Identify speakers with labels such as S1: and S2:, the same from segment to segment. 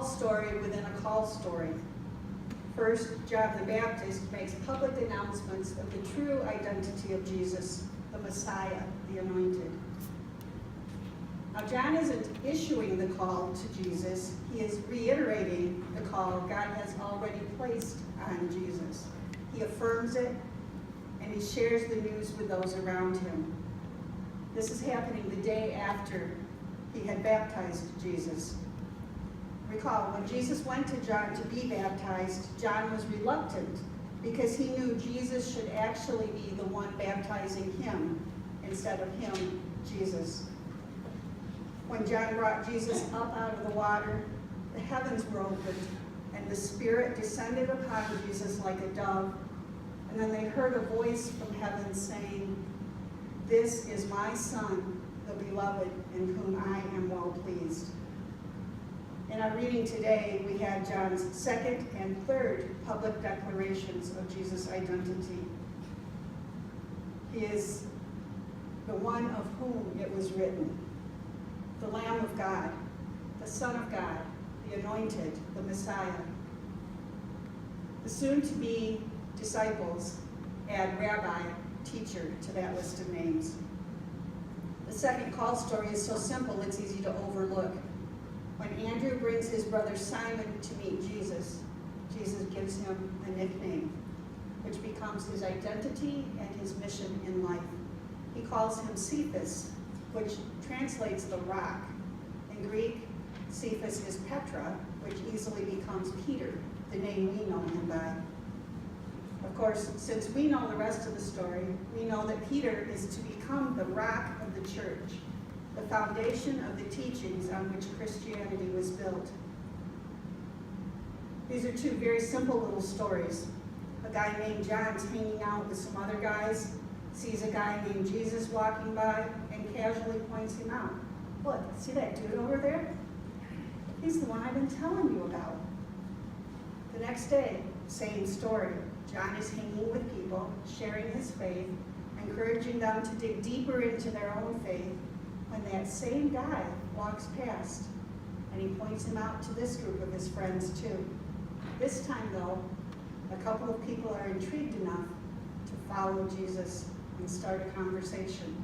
S1: story within a call story. First, John the Baptist makes public announcements of the true identity of Jesus, the Messiah, the Anointed. Now, John isn't issuing the call to Jesus, he is reiterating the call God has already placed on Jesus. He affirms it, and he shares the news with those around him. This is happening the day after he had baptized Jesus. Recall, when Jesus went to John to be baptized, John was reluctant because he knew Jesus should actually be the one baptizing him instead of him, Jesus. When John brought Jesus up out of the water, the heavens were opened, and the Spirit descended upon Jesus like a dove. And then they heard a voice from heaven saying, "This is my Son, the beloved, in whom I am well pleased." In our reading today, we had John's second and third public declarations of Jesus' identity. He is the one of whom it was written, the Lamb of God, the Son of God, the Anointed, the Messiah. The soon-to-be disciples add rabbi, teacher to that list of names. The second call story is so simple it's easy to overlook. When Andrew brings his brother Simon to meet Jesus, Jesus gives him a nickname, which becomes his identity and his mission in life. He calls him Cephas, which translates the rock. In Greek, Cephas is Petra, which easily becomes Peter, the name we know him by. Of course, since we know the rest of the story, we know that Peter is to become the rock of the church, the foundation of the teachings on which Christianity was built. These are two very simple little stories. A guy named John's hanging out with some other guys, sees a guy named Jesus walking by, and casually points him out. "Look, see that dude over there? He's the one I've been telling you about." The next day, same story. John is hanging with people, sharing his faith, encouraging them to dig deeper into their own faith, when that same guy walks past, and he points him out to this group of his friends too. This time, though, a couple of people are intrigued enough to follow Jesus and start a conversation.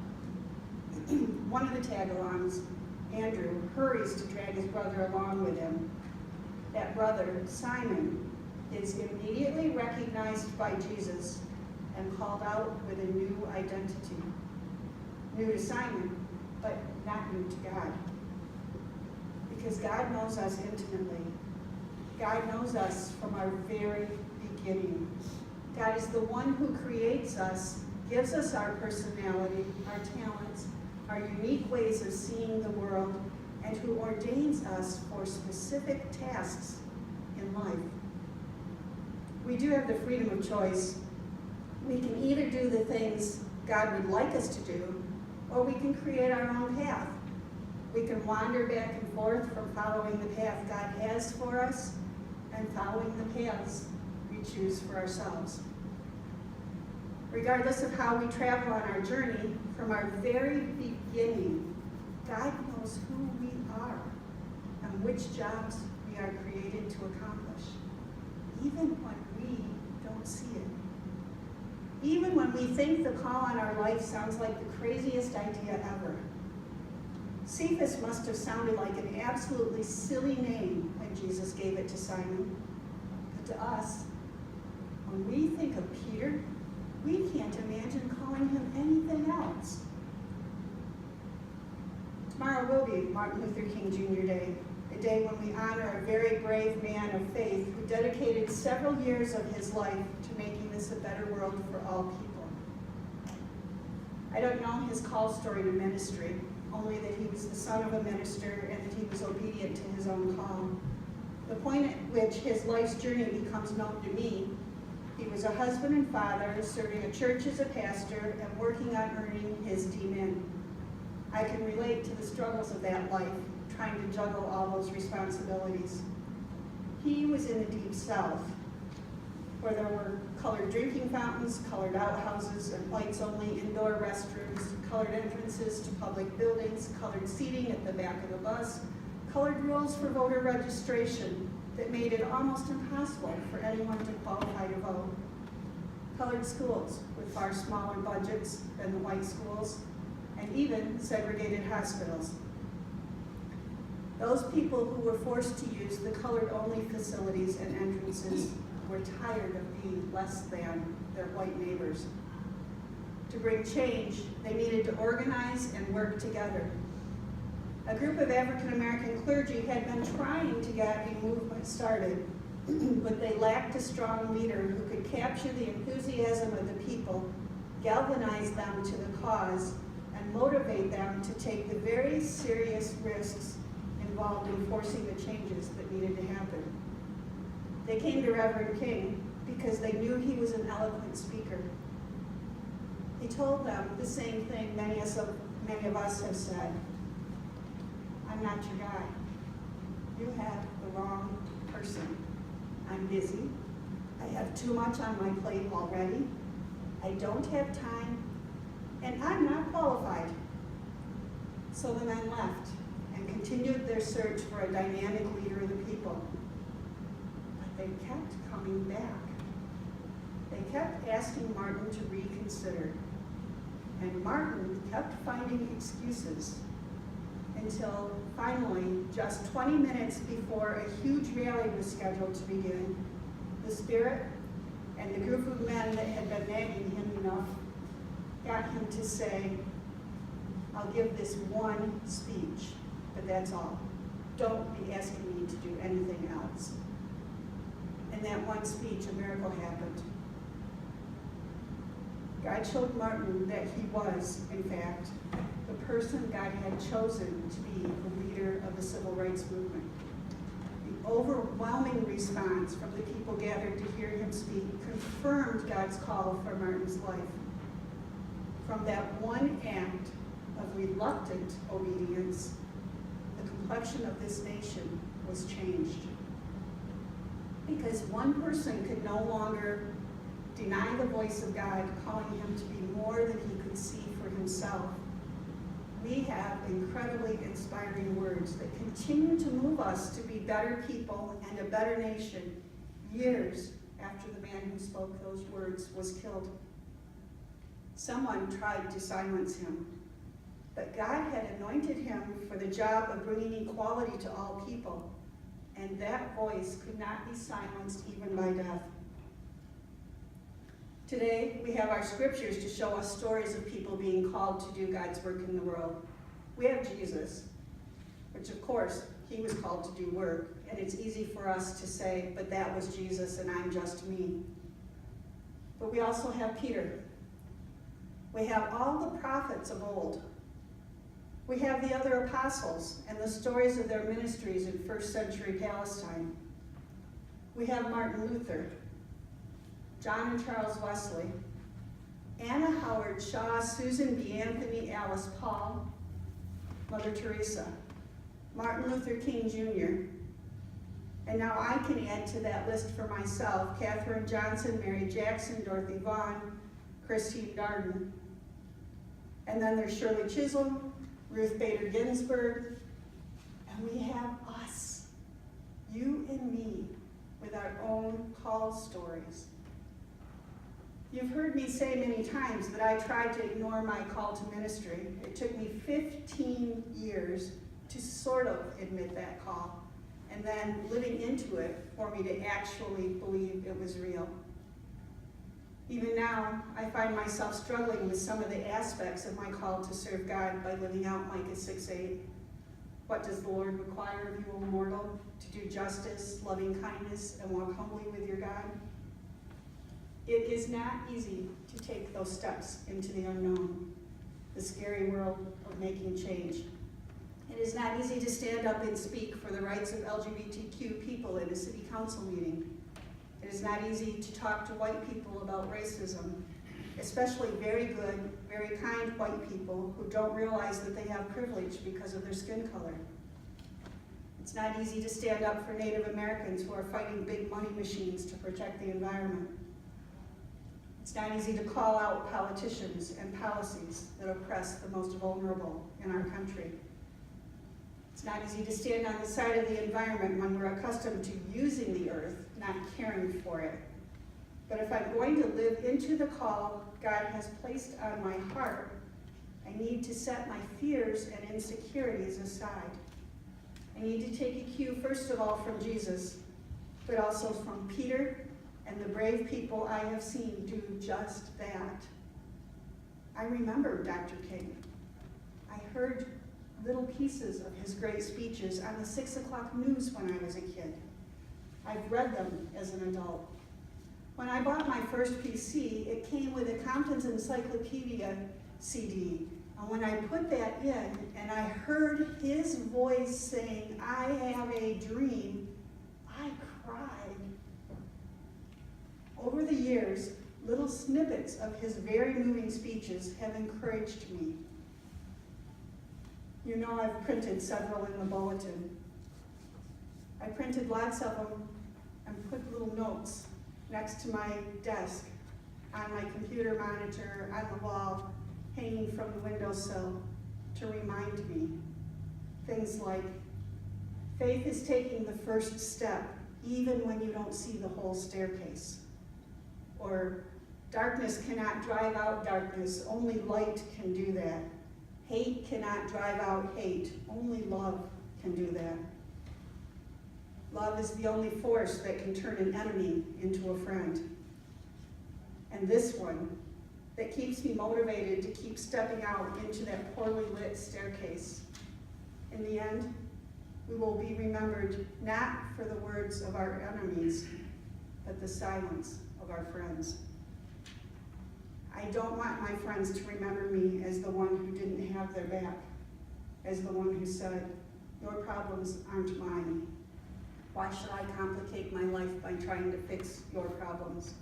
S1: One of the tag-alongs, Andrew, hurries to drag his brother along with him. That brother, Simon, is immediately recognized by Jesus and called out with a new identity. New to Simon, but not new to God. Because God knows us intimately. God knows us from our very beginning. God is the one who creates us, gives us our personality, our talents, our unique ways of seeing the world, and who ordains us for specific tasks in life. We do have the freedom of choice. We can either do the things God would like us to do, or we can create our own path. We can wander back and forth from following the path God has for us and following the paths we choose for ourselves. Regardless of how we travel on our journey, from our very beginning, God knows who we are and which jobs we are created to accomplish, even when we don't see it. Even when we think the call on our life sounds like the craziest idea ever. Cephas must have sounded like an absolutely silly name when Jesus gave it to Simon. But to us, when we think of Peter, we can't imagine calling him anything else. Tomorrow will be Martin Luther King Jr. Day, a day when we honor a very brave man of faith who dedicated several years of his life to making this a better world for all people. I don't know his call story to ministry, only that he was the son of a minister and that he was obedient to his own call. The point at which his life's journey becomes known to me, he was a husband and father, serving a church as a pastor and working on earning his DMin. I can relate to the struggles of that life, trying to juggle all those responsibilities. He was in the Deep South, where there were colored drinking fountains, colored outhouses, and whites-only indoor restrooms, colored entrances to public buildings, colored seating at the back of the bus, colored rules for voter registration that made it almost impossible for anyone to qualify to vote, colored schools with far smaller budgets than the white schools, and even segregated hospitals. Those people who were forced to use the colored-only facilities and entrances were tired of being less than their white neighbors. To bring change, they needed to organize and work together. A group of African American clergy had been trying to get a movement started, but they lacked a strong leader who could capture the enthusiasm of the people, galvanize them to the cause, and motivate them to take the very serious risks involved in forcing the changes that needed to happen. They came to Reverend King because they knew he was an eloquent speaker. He told them the same thing many of us have said. I'm not your guy. You have the wrong person. I'm busy. I have too much on my plate already. I don't have time, and I'm not qualified. So the men left and continued their search for a dynamic leader of the people. But they kept coming back. They kept asking Martin to reconsider. And Martin kept finding excuses until finally, just 20 minutes before a huge rally was scheduled to begin, the Spirit and the group of men that had been nagging him enough got him to say, I'll give this one speech, but that's all. Don't be asking me to do anything else. In that one speech, a miracle happened. God showed Martin that he was, in fact, the person God had chosen to be the leader of the civil rights movement. The overwhelming response from the people gathered to hear him speak confirmed God's call for Martin's life. From that one act of reluctant obedience, the complexion of this nation was changed. Because one person could no longer deny the voice of God, calling him to be more than he could see for himself. We have incredibly inspiring words that continue to move us to be better people and a better nation years after the man who spoke those words was killed. Someone tried to silence him, but God had anointed him for the job of bringing equality to all people, and that voice could not be silenced even by death. Today, we have our scriptures to show us stories of people being called to do God's work in the world. We have Jesus, which of course, he was called to do work, and it's easy for us to say, but that was Jesus and I'm just me. But we also have Peter. We have all the prophets of old. We have the other apostles and the stories of their ministries in first century Palestine. We have Martin Luther, John and Charles Wesley, Anna Howard Shaw, Susan B. Anthony, Alice Paul, Mother Teresa, Martin Luther King Jr., and now I can add to that list for myself, Katherine Johnson, Mary Jackson, Dorothy Vaughan, Christine Darden. And then there's Shirley Chisholm, Ruth Bader Ginsburg, and we have us, you and me, with our own call stories. You've heard me say many times that I tried to ignore my call to ministry. It took me 15 years to sort of admit that call, and then living into it for me to actually believe it was real. Even now, I find myself struggling with some of the aspects of my call to serve God by living out Micah 6:8. What does the Lord require of you, O mortal? To do justice, loving kindness, and walk humbly with your God? It is not easy to take those steps into the unknown, the scary world of making change. It is not easy to stand up and speak for the rights of LGBTQ people in a city council meeting. It is not easy to talk to white people about racism, especially very good, very kind white people who don't realize that they have privilege because of their skin color. It's not easy to stand up for Native Americans who are fighting big money machines to protect the environment. It's not easy to call out politicians and policies that oppress the most vulnerable in our country. It's not easy to stand on the side of the environment when we're accustomed to using the earth, not caring for it. But if I'm going to live into the call God has placed on my heart, I need to set my fears and insecurities aside. I need to take a cue, first of all, from Jesus, but also from Peter and the brave people I have seen do just that. I remember Dr. King. I heard little pieces of his great speeches on the 6 o'clock news when I was a kid. I've read them as an adult. When I bought my first PC, it came with a Compton's Encyclopedia CD. And when I put that in and I heard his voice saying, "I have a dream," I cried. Over the years, little snippets of his very moving speeches have encouraged me. You know, I've printed several in the bulletin. I printed lots of them and put little notes next to my desk, on my computer monitor, on the wall, hanging from the windowsill to remind me. Things like, faith is taking the first step, even when you don't see the whole staircase. Or, darkness cannot drive out darkness, only light can do that. Hate cannot drive out hate, only love can do that. Love is the only force that can turn an enemy into a friend. And this one, that keeps me motivated to keep stepping out into that poorly lit staircase. In the end, we will be remembered not for the words of our enemies, but the silence of our friends. I don't want my friends to remember me as the one who didn't have their back, as the one who said, "Your problems aren't mine. Why should I complicate my life by trying to fix your problems?"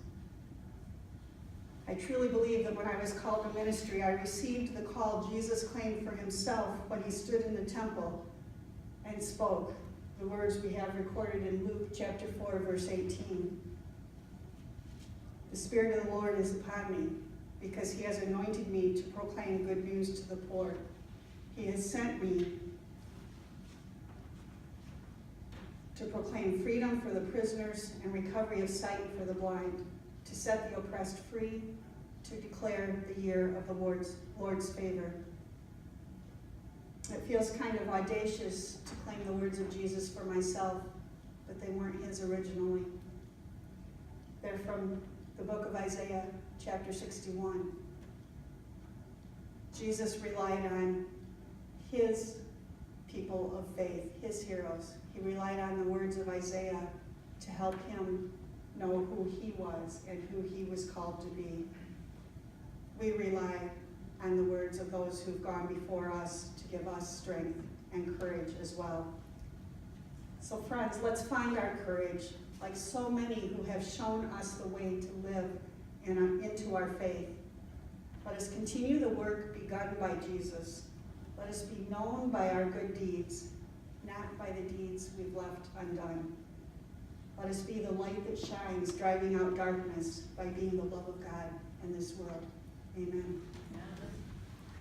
S1: I truly believe that when I was called to ministry, I received the call Jesus claimed for himself when he stood in the temple and spoke the words we have recorded in Luke chapter 4, verse 18. "The Spirit of the Lord is upon me, because he has anointed me to proclaim good news to the poor. He has sent me to proclaim freedom for the prisoners and recovery of sight for the blind, to set the oppressed free, to declare the year of the Lord's favor." It feels kind of audacious to claim the words of Jesus for myself, but they weren't his originally. They're from the book of Isaiah, chapter 61. Jesus relied on his people of faith, his heroes. He relied on the words of Isaiah to help him know who he was and who he was called to be. We rely on the words of those who've gone before us to give us strength and courage as well. So friends, let's find our courage, like so many who have shown us the way to live into our faith. Let us continue the work begun by Jesus. Let us be known by our good deeds, not by the deeds we've left undone. Let us be the light that shines, driving out darkness by being the love of God in this world. Amen.